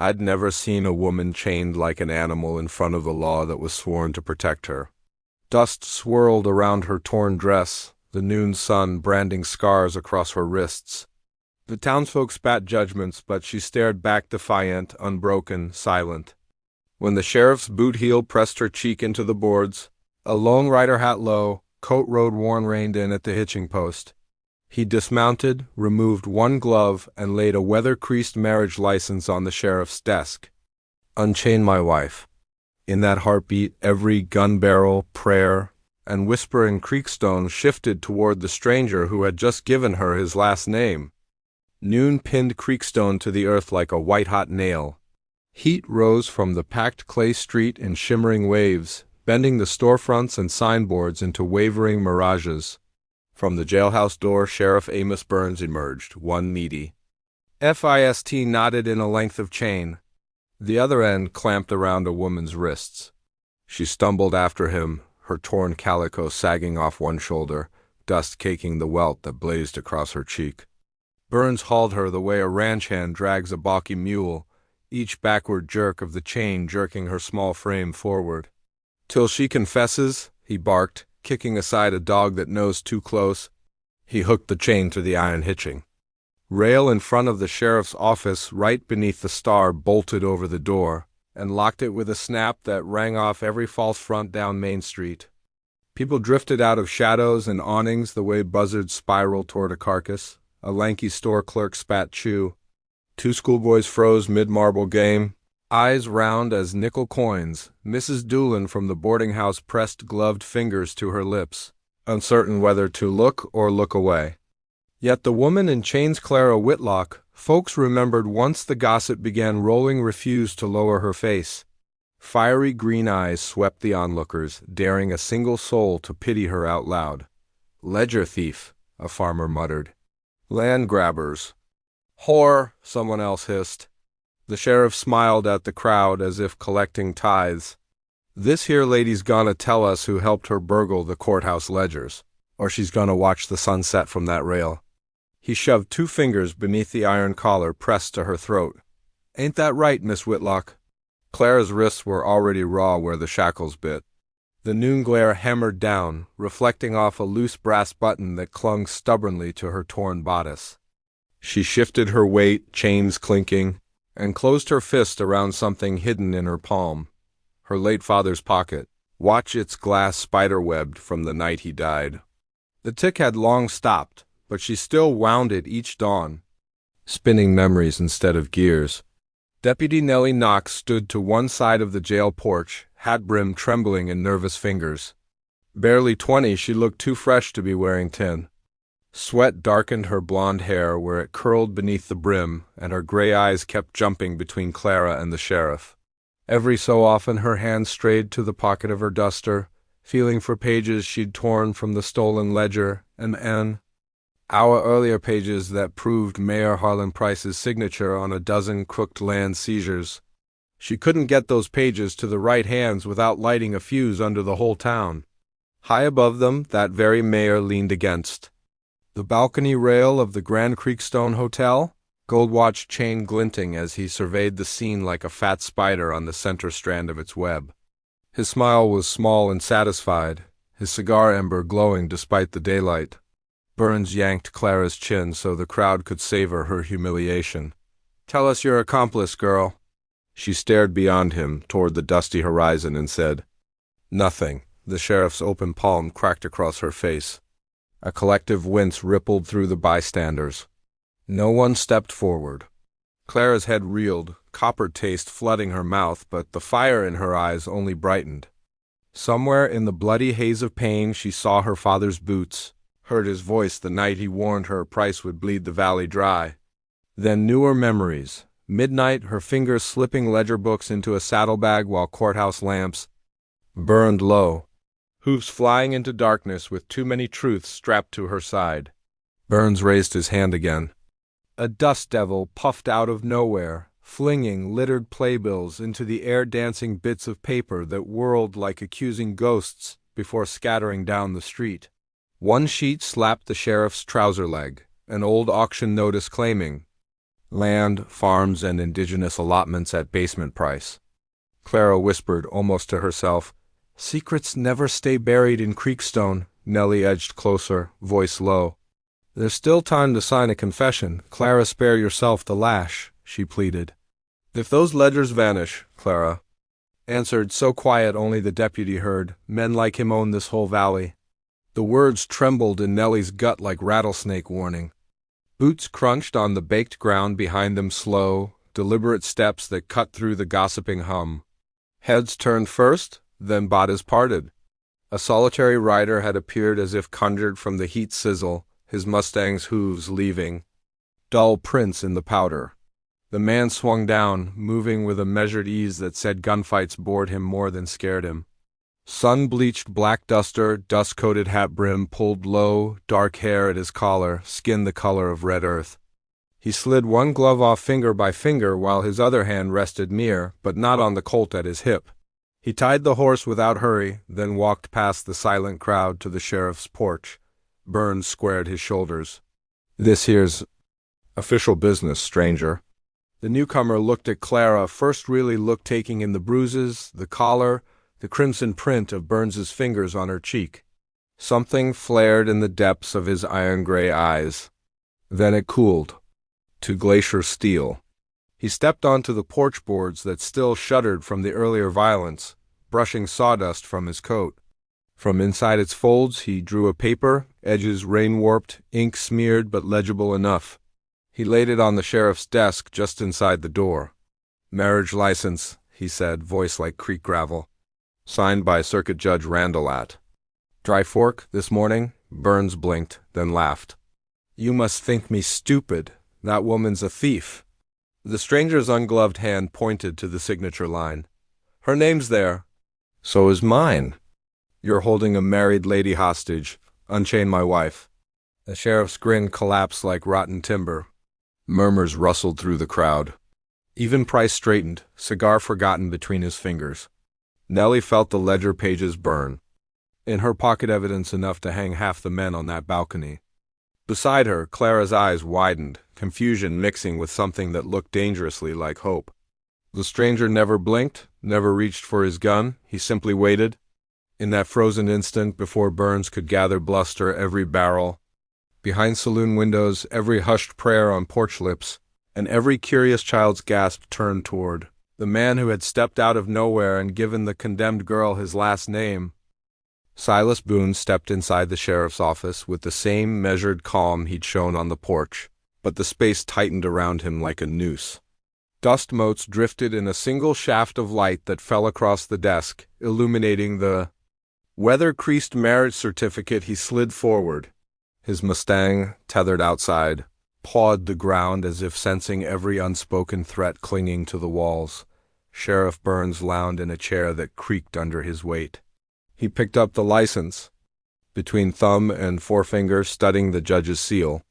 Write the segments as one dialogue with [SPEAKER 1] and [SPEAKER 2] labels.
[SPEAKER 1] I'd never seen a woman chained like an animal in front of the law that was sworn to protect her. Dust swirled around her torn dress, the noon sun branding scars across her wrists. The townsfolk spat judgments, but she stared back defiant, unbroken, silent. When the sheriff's boot heel pressed her cheek into the boards, a lone rider hat low, coat road worn reined in at the hitching post. He dismounted, removed one glove, and laid a weather-creased marriage license on the sheriff's desk. "Unchain my wife." In that heartbeat, every gun barrel, prayer, and whisper in Creekstone shifted toward the stranger who had just given her his last name. Noon pinned Creekstone to the earth like a white-hot nail. Heat rose from the packed clay street in shimmering waves, bending the storefronts and signboards into wavering mirages. From the jailhouse door, Sheriff Amos Burns emerged, one needy. FIST knotted in a length of chain, the other end clamped around a woman's wrists. She stumbled after him, her torn calico sagging off one shoulder, dust caking the welt that blazed across her cheek. Burns hauled her the way a ranch hand drags a balky mule, each backward jerk of the chain jerking her small frame forward. "Till she confesses," he barked, kicking aside a dog that nosed too close. He hooked the chain to the iron hitching. Rail in front of the sheriff's office, right beneath the star, bolted over the door, and locked it with a snap that rang off every false front down Main Street. People drifted out of shadows and awnings the way buzzards spiral toward a carcass. A lanky store clerk spat chew. Two schoolboys froze mid-marble game, eyes round as nickel coins. Mrs. Doolan from the boarding house pressed gloved fingers to her lips, uncertain whether to look or look away. Yet the woman in chains, Clara Whitlock, folks remembered once the gossip began rolling, refused to lower her face. Fiery green eyes swept the onlookers, daring a single soul to pity her out loud. "Ledger thief," a farmer muttered. "Land grabbers." "Whore," someone else hissed. The sheriff smiled at the crowd as if collecting tithes. "This here lady's gonna tell us who helped her burgle the courthouse ledgers, or she's gonna watch the sunset from that rail." He shoved two fingers beneath the iron collar pressed to her throat. "Ain't that right, Miss Whitlock?" Clara's wrists were already raw where the shackles bit. The noon glare hammered down, reflecting off a loose brass button that clung stubbornly to her torn bodice. She shifted her weight, chains clinking, and closed her fist around something hidden in her palm. Her late father's pocket. Watch its glass spider-webbed from the night he died. The tick had long stopped, but she still wound it each dawn, spinning memories instead of gears. Deputy Nellie Knox stood to one side of the jail porch, hat brim trembling in nervous fingers. Barely 20, she looked too fresh to be wearing tin. Sweat darkened her blonde hair where it curled beneath the brim, and her gray eyes kept jumping between Clara and the sheriff. Every so often her hand strayed to the pocket of her duster, feeling for pages she'd torn from the stolen ledger, and hour earlier pages that proved Mayor Harlan Price's signature on a dozen crooked land seizures. She couldn't get those pages to the right hands without lighting a fuse under the whole town. High above them, that very mayor leaned against the balcony rail of the Grand Creekstone Hotel, gold watch chain glinting as he surveyed the scene like a fat spider on the center strand of its web. His smile was small and satisfied, his cigar ember glowing despite the daylight. Burns yanked Clara's chin so the crowd could savor her humiliation. "Tell us your accomplice, girl." She stared beyond him, toward the dusty horizon, and said, "Nothing." The sheriff's open palm cracked across her face. A collective wince rippled through the bystanders. No one stepped forward. Clara's head reeled, copper taste flooding her mouth, but the fire in her eyes only brightened. Somewhere in the bloody haze of pain she saw her father's boots, heard his voice the night he warned her Price would bleed the valley dry. Then newer memories. Midnight, her fingers slipping ledger books into a saddlebag while courthouse lamps burned low. Hoofs flying into darkness with too many truths strapped to her side. Burns raised his hand again. A dust devil puffed out of nowhere, flinging littered playbills into the air-dancing bits of paper that whirled like accusing ghosts before scattering down the street. One sheet slapped the sheriff's trouser leg, an old auction notice claiming, Land, farms, and indigenous allotments at basement price. Clara whispered, almost to herself. Secrets never stay buried in Creekstone. Nellie edged closer, voice low. There's still time to sign a confession. Clara, spare yourself the lash, she pleaded. If those ledgers vanish, Clara answered, so quiet only the deputy heard, men like him own this whole valley. The words trembled in Nellie's gut like rattlesnake warning. Boots crunched on the baked ground behind them, slow, deliberate steps that cut through the gossiping hum. Heads turned first, then bodies parted. A solitary rider had appeared as if conjured from the heat sizzle, his Mustang's hooves leaving dull prints in the powder. The man swung down, moving with a measured ease that said gunfights bored him more than scared him. Sun-bleached black duster, dust-coated hat brim pulled low, dark hair at his collar, skin the color of red earth. He slid one glove off finger by finger while his other hand rested near, but not on the colt at his hip. He tied the horse without hurry, then walked past the silent crowd to the sheriff's porch. Burns squared his shoulders. This here's official business, stranger. The newcomer looked at Clara, first really looked, taking in the bruises, the collar, the crimson print of Burns's fingers on her cheek. Something flared in the depths of his iron-gray eyes. Then it cooled to glacier steel. He stepped onto the porch boards that still shuddered from the earlier violence, brushing sawdust from his coat. From inside its folds he drew a paper, edges rain-warped, ink smeared but legible enough. He laid it on the sheriff's desk just inside the door. Marriage license, he said, voice like creek gravel. Signed by Circuit Judge Randalat. Dry Fork, this morning? Burns blinked, then laughed. You must think me stupid. That woman's a thief. The stranger's ungloved hand pointed to the signature line. Her name's there. So is mine. You're holding a married lady hostage. Unchain my wife. The sheriff's grin collapsed like rotten timber. Murmurs rustled through the crowd. Even Price straightened, cigar forgotten between his fingers. Nellie felt the ledger pages burn. In her pocket, evidence enough to hang half the men on that balcony. Beside her, Clara's eyes widened, confusion mixing with something that looked dangerously like hope. The stranger never blinked, never reached for his gun. He simply waited. In that frozen instant before Burns could gather bluster, every barrel, behind saloon windows, every hushed prayer on porch lips, and every curious child's gasp turned toward the man who had stepped out of nowhere and given the condemned girl his last name. Silus Boon stepped inside the sheriff's office with the same measured calm he'd shown on the porch, but the space tightened around him like a noose. Dust motes drifted in a single shaft of light that fell across the desk, illuminating the weather-creased marriage certificate. He slid forward. His Mustang, tethered outside, pawed the ground as if sensing every unspoken threat clinging to the walls. Sheriff Burns lounged in a chair that creaked under his weight. He picked up the license, between thumb and forefinger studying the judge's seal.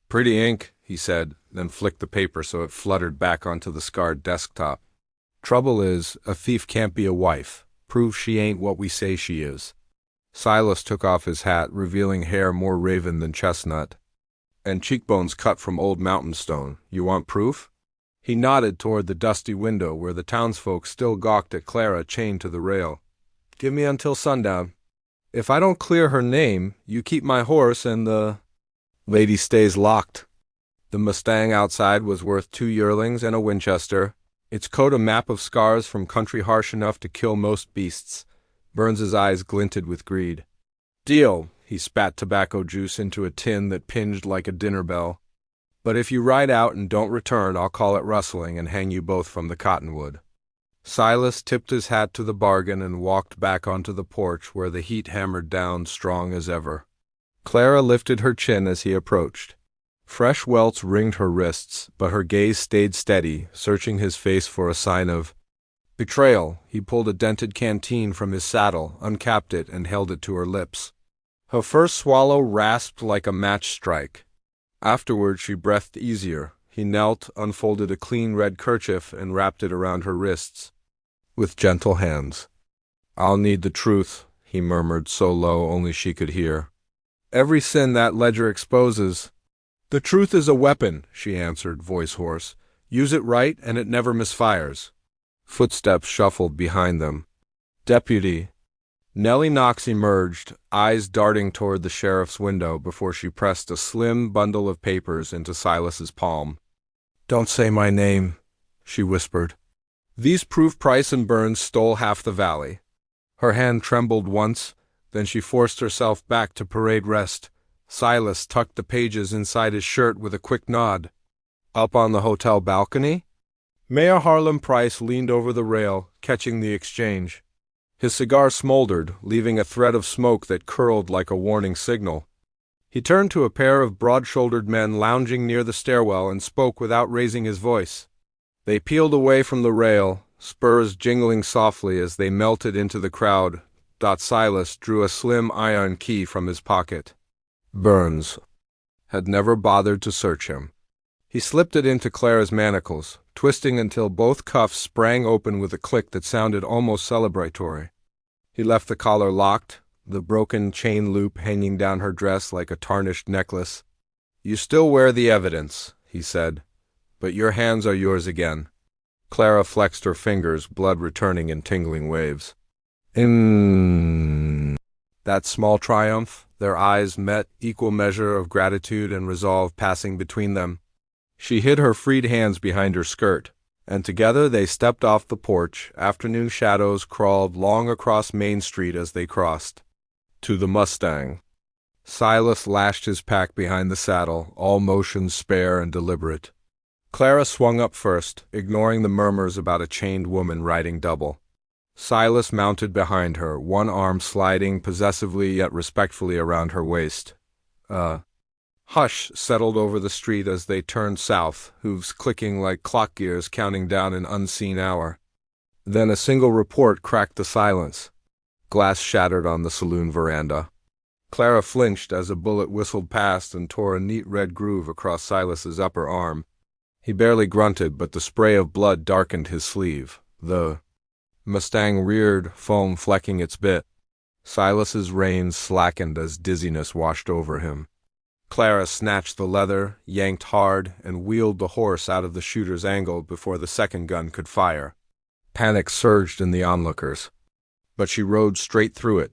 [SPEAKER 1] Pretty ink, he said, then flicked the paper so it fluttered back onto the scarred desktop. Trouble is, a thief can't be a wife. Prove she ain't what we say she is. Silas took off his hat, revealing hair more raven than chestnut, and cheekbones cut from old mountain stone. You want proof? He nodded toward the dusty window where the townsfolk still gawked at Clara chained to the rail. Give me until sundown. If I don't clear her name, you keep my horse and the lady stays locked. The Mustang outside was worth 2 yearlings and a Winchester, its coat a map of scars from country harsh enough to kill most beasts. Burns's eyes glinted with greed. Deal, he spat tobacco juice into a tin that pinged like a dinner bell. But if you ride out and don't return, I'll call it rustling and hang you both from the cottonwood. Silas tipped his hat to the bargain and walked back onto the porch where the heat hammered down strong as ever. Clara lifted her chin as he approached. Fresh welts ringed her wrists, but her gaze stayed steady, searching his face for a sign of betrayal. He pulled a dented canteen from his saddle, uncapped it, and held it to her lips. Her first swallow rasped like a match strike. Afterward she breathed easier. He knelt, unfolded a clean red kerchief, and wrapped it around her wrists with gentle hands. I'll need the truth, he murmured so low only she could hear. Every sin that ledger exposes. "The truth is a weapon," she answered, voice hoarse. "Use it right, and it never misfires." Footsteps shuffled behind them. "Deputy." Nellie Knox emerged, eyes darting toward the sheriff's window before she pressed a slim bundle of papers into Silas's palm. "Don't say my name," she whispered. "These prove Price and Burns stole half the valley." Her hand trembled once, then she forced herself back to parade rest. Silas tucked the pages inside his shirt with a quick nod. "Up on the hotel balcony?" Mayor Harlem Price leaned over the rail, catching the exchange. His cigar smoldered, leaving a thread of smoke that curled like a warning signal. He turned to a pair of broad-shouldered men lounging near the stairwell and spoke without raising his voice. They peeled away from the rail, spurs jingling softly as they melted into the crowd. Silas drew a slim iron key from his pocket. Burns had never bothered to search him. He slipped it into Clara's manacles, twisting until both cuffs sprang open with a click that sounded almost celebratory. He left the collar locked, the broken chain loop hanging down her dress like a tarnished necklace. "You still wear the evidence," he said, "but your hands are yours again." Clara flexed her fingers, blood returning in tingling waves. In that small triumph, their eyes met, equal measure of gratitude and resolve passing between them. She hid her freed hands behind her skirt, and together they stepped off the porch. Afternoon shadows crawled long across Main Street as they crossed. To the Mustang. Silas lashed his pack behind the saddle, all motion spare and deliberate. Clara swung up first, ignoring the murmurs about a chained woman riding double. Silas mounted behind her, one arm sliding possessively yet respectfully around her waist. Hush settled over the street as they turned south, hooves clicking like clock gears counting down an unseen hour. Then a single report cracked the silence. Glass shattered on the saloon veranda. Clara flinched as a bullet whistled past and tore a neat red groove across Silas's upper arm. He barely grunted, but the spray of blood darkened his sleeve. The Mustang reared, foam flecking its bit. Silas's reins slackened as dizziness washed over him. Clara snatched the leather, yanked hard, and wheeled the horse out of the shooter's angle before the second gun could fire. Panic surged in the onlookers, but she rode straight through it,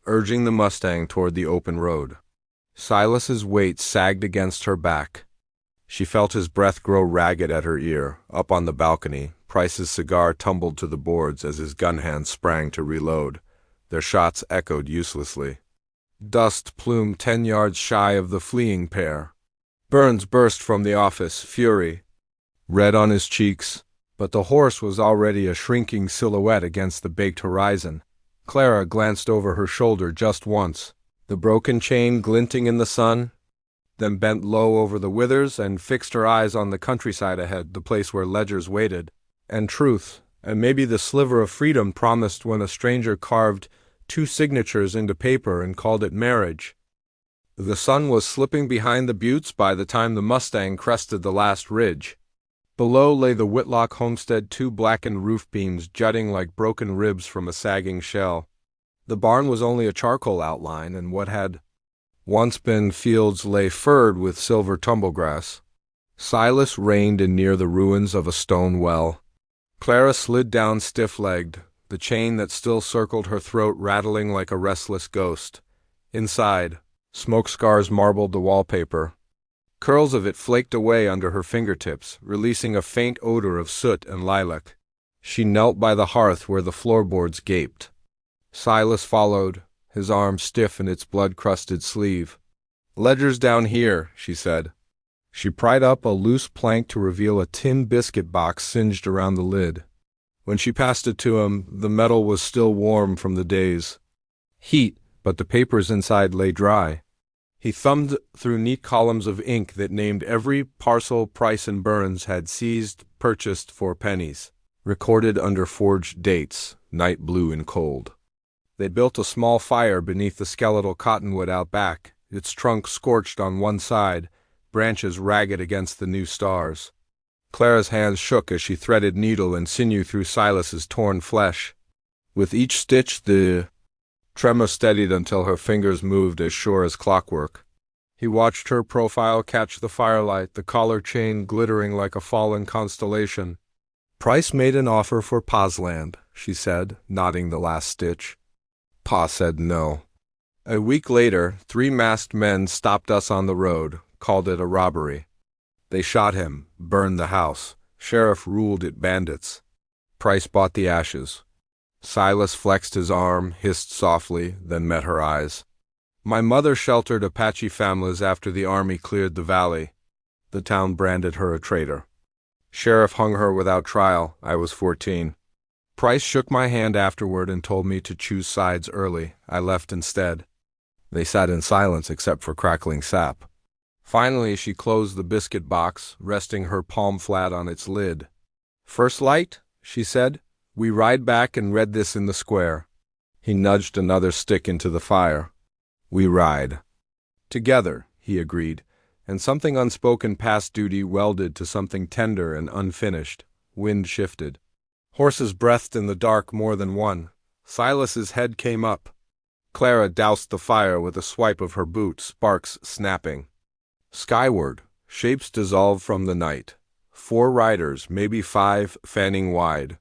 [SPEAKER 1] urging the Mustang toward the open road. Silas's weight sagged against her back. She felt his breath grow ragged at her ear. Up on the balcony, Price's cigar tumbled to the boards as his gun hand sprang to reload. Their shots echoed uselessly. Dust plumed 10 yards shy of the fleeing pair. Burns burst from the office, fury, red on his cheeks, but the horse was already a shrinking silhouette against the baked horizon. Clara glanced over her shoulder just once, the broken chain glinting in the sun, then bent low over the withers and fixed her eyes on the countryside ahead, the place where ledgers waited, and truth, and maybe the sliver of freedom promised when a stranger carved 2 signatures into paper and called it marriage. The sun was slipping behind the buttes by the time the Mustang crested the last ridge. Below lay the Whitlock Homestead, 2 blackened roof beams jutting like broken ribs from a sagging shell. The barn was only a charcoal outline, and what had once been fields lay furred with silver tumblegrass. Silas reined in near the ruins of a stone well. Clara slid down stiff-legged, the chain that still circled her throat rattling like a restless ghost. Inside, smoke scars marbled the wallpaper. Curls of it flaked away under her fingertips, releasing a faint odor of soot and lilac. She knelt by the hearth where the floorboards gaped. Silas followed, his arm stiff in its blood-crusted sleeve. "Ledger's down here," she said. She pried up a loose plank to reveal a tin biscuit box singed around the lid. When she passed it to him, the metal was still warm from the day's heat, but the papers inside lay dry. He thumbed through neat columns of ink that named every parcel Price and Burns had seized, purchased for pennies, recorded under forged dates, night blue and cold. They built a small fire beneath the skeletal cottonwood out back, its trunk scorched on one side, branches ragged against the new stars. Clara's hands shook as she threaded needle and sinew through Silas's torn flesh. With each stitch the tremor steadied until her fingers moved as sure as clockwork. He watched her profile catch the firelight, the collar chain glittering like a fallen constellation. Price made an offer for Pa's land, she said, knotting the last stitch. Pa said no. A week later, 3 masked men stopped us on the road, called it a robbery. They shot him, burned the house. Sheriff ruled it bandits. Price bought the ashes. Silus flexed his arm, hissed softly, then met her eyes. My mother sheltered Apache families after the army cleared the valley. The town branded her a traitor. Sheriff hung her without trial. I was 14. Price shook my hand afterward and told me to choose sides early. I left instead. They sat in silence except for crackling sap. Finally, she closed the biscuit box, resting her palm flat on its lid. "First light," she said. "We ride back and read this in the square." He nudged another stick into the fire. "We ride." "Together," he agreed, and something unspoken past duty welded to something tender and unfinished. Wind shifted. Horses breathed in the dark more than one. Silas's head came up. Clara doused the fire with a swipe of her boot, sparks snapping. Skyward, shapes dissolved from the night. 4 riders, maybe 5, fanning wide.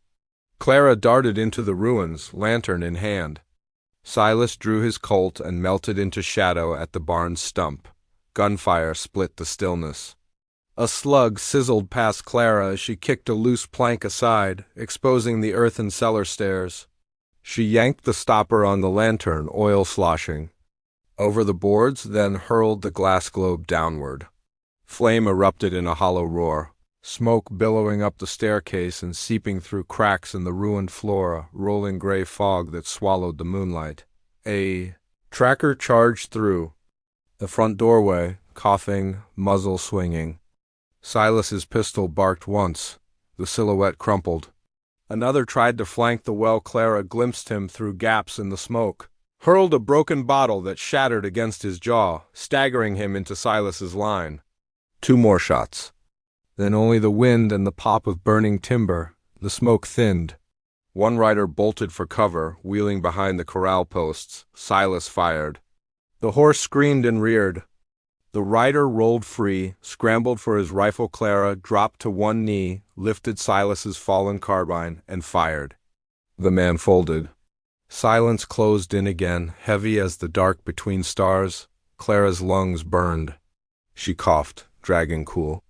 [SPEAKER 1] Clara darted into the ruins, lantern in hand. Silus drew his Colt and melted into shadow at the barn's stump. Gunfire split the stillness. A slug sizzled past Clara as she kicked a loose plank aside, exposing the earthen cellar stairs. She yanked the stopper on the lantern, oil sloshing. Over the boards, then hurled the glass globe downward. Flame erupted in a hollow roar, smoke billowing up the staircase and seeping through cracks in the ruined floor, rolling gray fog that swallowed the moonlight. A tracker charged through the front doorway, coughing, muzzle swinging. Silas's pistol barked once. The silhouette crumpled. Another tried to flank the well. Clara glimpsed him through gaps in the smoke, hurled a broken bottle that shattered against his jaw, staggering him into Silas's line. 2 more shots. Then only the wind and the pop of burning timber. The smoke thinned. One rider bolted for cover, wheeling behind the corral posts. Silus fired. The horse screamed and reared. The rider rolled free, scrambled for his rifle. Clara dropped to one knee, lifted Silas's fallen carbine, and fired. The man folded. Silence closed in again, heavy as the dark between stars. Clara's lungs burned. She coughed, dragging cool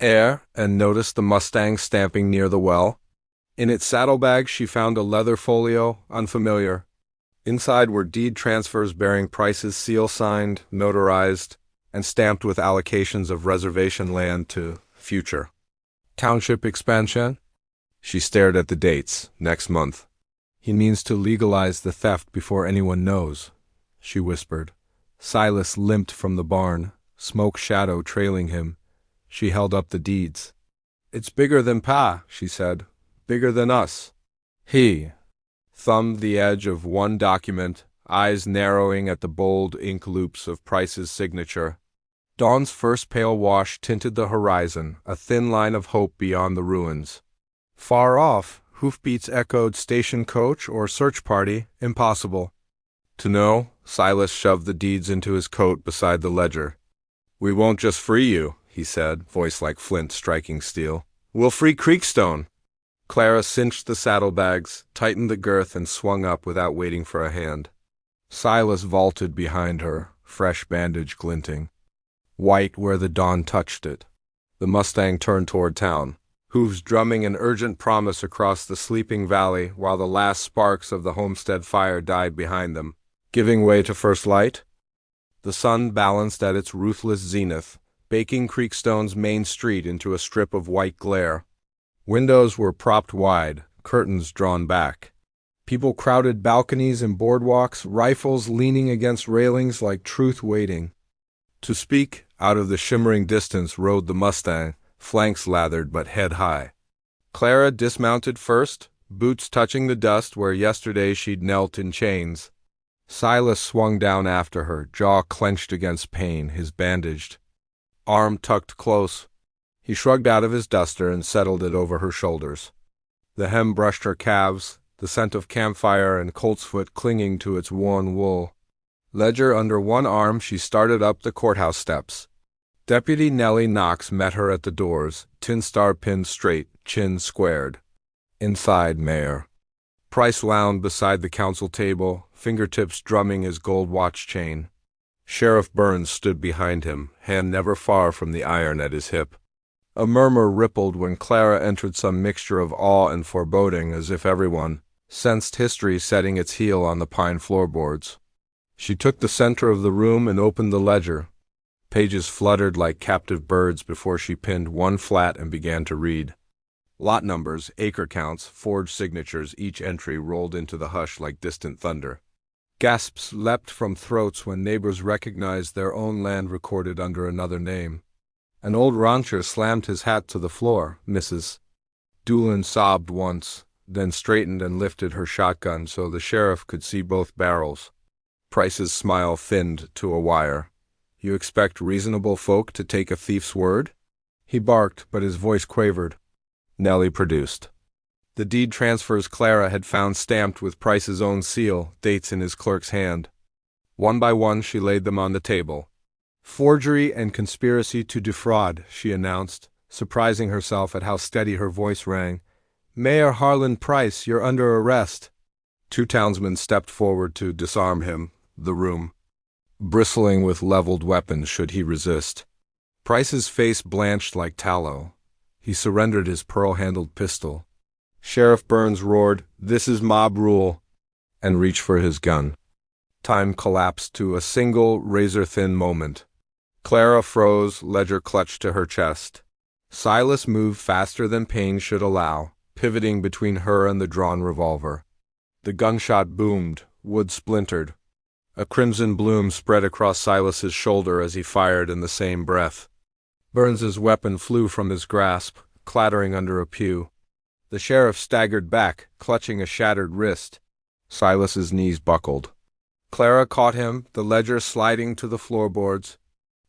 [SPEAKER 1] air, and noticed the Mustang stamping near the well. In its saddlebag she found a leather folio, unfamiliar. Inside were deed transfers bearing Price's seal signed, notarized, and stamped with allocations of reservation land to future township expansion. She stared at the dates. Next month. He means to legalize the theft before anyone knows, she whispered. Silus limped from the barn, smoke shadow trailing him. She held up the deeds. "It's bigger than Pa," she said. "Bigger than us." He thumbed the edge of one document, eyes narrowing at the bold ink loops of Price's signature. Dawn's first pale wash tinted the horizon, a thin line of hope beyond the ruins. Far off, hoofbeats echoed station coach or search party, impossible to know. Silus shoved the deeds into his coat beside the ledger. "We won't just free you," he said, voice like flint striking steel. "We'll free Creekstone." Clara cinched the saddlebags, tightened the girth, and swung up without waiting for a hand. Silus vaulted behind her, fresh bandage glinting, white where the dawn touched it. The Mustang turned toward town, hooves drumming an urgent promise across the sleeping valley while the last sparks of the homestead fire died behind them, giving way to first light. The sun balanced at its ruthless zenith, baking Creekstone's main street into a strip of white glare. Windows were propped wide, curtains drawn back. People crowded balconies and boardwalks, rifles leaning against railings like truth waiting to speak. Out of the shimmering distance rode the Mustang, flanks lathered but head high. Clara dismounted first, boots touching the dust where yesterday she'd knelt in chains. Silus swung down after her, jaw clenched against pain, his bandaged arm tucked close. He shrugged out of his duster and settled it over her shoulders. The hem brushed her calves, the scent of campfire and coltsfoot clinging to its worn wool. Ledger under one arm, she started up the courthouse steps. Deputy Nellie Knox met her at the doors, tin star pinned straight, chin squared. Inside, Mayor. Price lounged beside the council table, fingertips drumming his gold watch chain. Sheriff Burns stood behind him, hand never far from the iron at his hip. A murmur rippled when Clara entered, some mixture of awe and foreboding, as if everyone sensed history setting its heel on the pine floorboards. She took the center of the room and opened the ledger. Pages fluttered like captive birds before she pinned one flat and began to read. Lot numbers, acre counts, forged signatures, each entry rolled into the hush like distant thunder. Gasps leapt from throats when neighbors recognized their own land recorded under another name. An old rancher slammed his hat to the floor. Mrs. Doolin sobbed once, then straightened and lifted her shotgun so the sheriff could see both barrels. Price's smile thinned to a wire. "You expect reasonable folk to take a thief's word?" He barked, but his voice quavered. Nellie produced the deed transfers Clara had found stamped with Price's own seal, dates in his clerk's hand. One by one she laid them on the table. "Forgery and conspiracy to defraud," she announced, surprising herself at how steady her voice rang. "Mayor Harlan Price, you're under arrest." Two townsmen stepped forward to disarm him, the room bristling with leveled weapons should he resist. Price's face blanched like tallow. He surrendered his pearl-handled pistol. Sheriff Burns roared, "This is mob rule," and reached for his gun. Time collapsed to a single, razor-thin moment. Clara froze, ledger clutched to her chest. Silas moved faster than pain should allow, pivoting between her and the drawn revolver. The gunshot boomed, wood splintered. A crimson bloom spread across Silas's shoulder as he fired in the same breath. Burns's weapon flew from his grasp, clattering under a pew. The sheriff staggered back, clutching a shattered wrist. Silas's knees buckled. Clara caught him, the ledger sliding to the floorboards.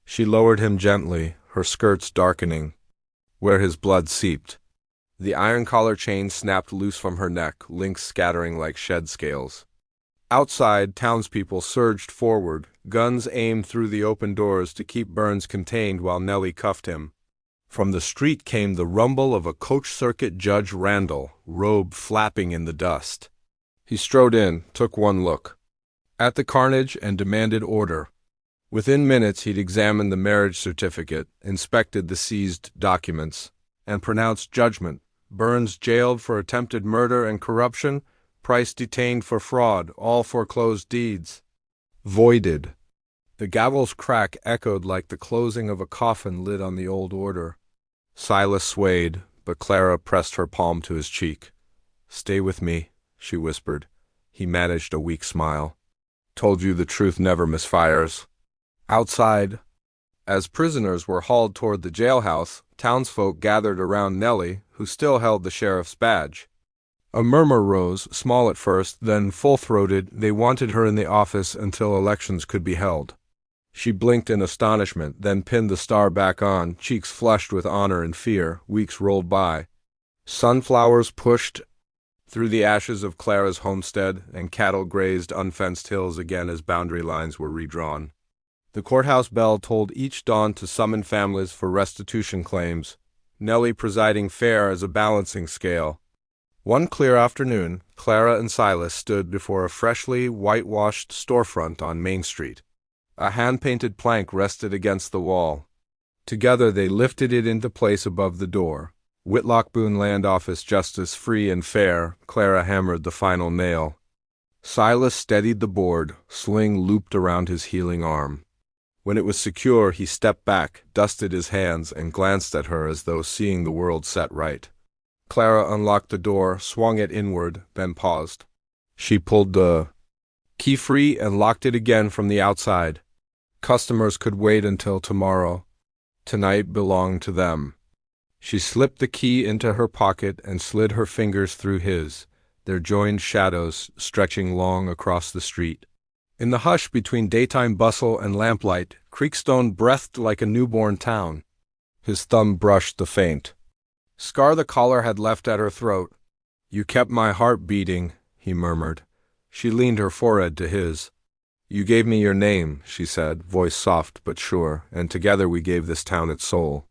[SPEAKER 1] She lowered him gently, her skirts darkening, where his blood seeped. The iron collar chain snapped loose from her neck, links scattering like shed scales. Outside, townspeople surged forward, guns aimed through the open doors to keep Burns contained while Nellie cuffed him. From the street came the rumble of a coach circuit Judge Randall, robe flapping in the dust. He strode in, took one look at the carnage, and demanded order. Within minutes he'd examined the marriage certificate, inspected the seized documents, and pronounced judgment. Burns jailed for attempted murder and corruption, Price detained for fraud, all foreclosed deeds voided. The gavel's crack echoed like the closing of a coffin lid on the old order. Silas swayed, but Clara pressed her palm to his cheek. "Stay with me," she whispered. He managed a weak smile. "Told you the truth never misfires." Outside, as prisoners were hauled toward the jailhouse, townsfolk gathered around Nellie, who still held the sheriff's badge. A murmur rose, small at first, then full-throated. They wanted her in the office until elections could be held. She blinked in astonishment, then pinned the star back on, cheeks flushed with honor and fear. Weeks rolled by. Sunflowers pushed through the ashes of Clara's homestead, and cattle grazed unfenced hills again as boundary lines were redrawn. The courthouse bell tolled each dawn to summon families for restitution claims, Nellie presiding fair as a balancing scale. One clear afternoon, Clara and Silas stood before a freshly whitewashed storefront on Main Street. A hand-painted plank rested against the wall. Together they lifted it into place above the door. Whitlock Boon Land Office Justice Free and Fair. Clara hammered the final nail. Silas steadied the board, sling looped around his healing arm. When it was secure, he stepped back, dusted his hands, and glanced at her as though seeing the world set right. Clara unlocked the door, swung it inward, then paused. She pulled the key free and locked it again from the outside. Customers could wait until tomorrow. Tonight belonged to them. She slipped the key into her pocket and slid her fingers through his, their joined shadows stretching long across the street. In the hush between daytime bustle and lamplight, Creekstone breathed like a newborn town. His thumb brushed the faint scar the collar had left at her throat. "You kept my heart beating," he murmured. She leaned her forehead to his. You gave me your name, she said, voice soft but sure, and together we gave this town its soul.